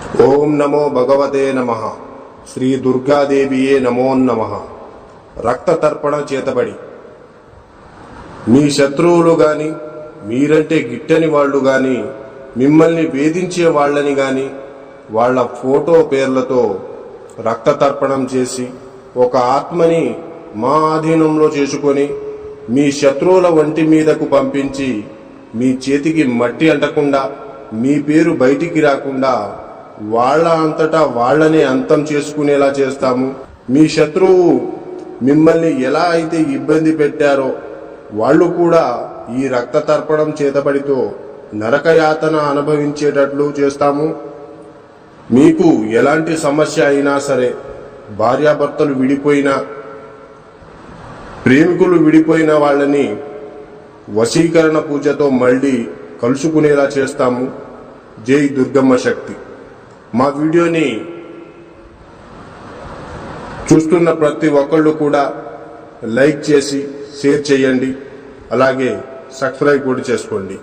ఓం నమో భగవతే నమః. శ్రీ దుర్గాదేవియే నమో నమః. రక్త తర్పణ చేతబడి మీ శత్రువులు గాని, మీరంటే గిట్టని వాళ్ళు గాని, మిమ్మల్ని వేధించే వాళ్ళని గాని వాళ్ళ ఫోటో పేర్లతో రక్త తర్పణం చేసి ఒక ఆత్మని మా ఆధీనంలో చేసుకొని మీ శత్రువుల వంటి మీదకు పంపించి మీ చేతికి మట్టి అంటకుండా, మీ పేరు బయటికి రాకుండా వాళ్ళ అంతటా వాళ్ళనే అంతం చేసుకునేలా చేస్తాము. మీ శత్రువు మిమ్మల్ని ఎలా అయితే ఇబ్బంది పెట్టారో వాళ్ళు కూడా ఈ రక్త తర్పణం చేతబడితో నరకయాతన అనుభవించేటట్లు చేస్తాము. మీకు ఎలాంటి సమస్య అయినా సరే, భార్యాభర్తలు విడిపోయినా, ప్రేమికులు విడిపోయిన వాళ్ళని వశీకరణ పూజతో మళ్ళీ కలుసుకునేలా చేస్తాము. జై దుర్గమ్మ శక్తి. మా వీడియోని చూస్తున్న ప్రతి ఒక్కళ్ళు కూడా లైక్ చేసి షేర్ చేయండి, అలాగే సబ్స్క్రైబ్ కూడా చేసుకోండి.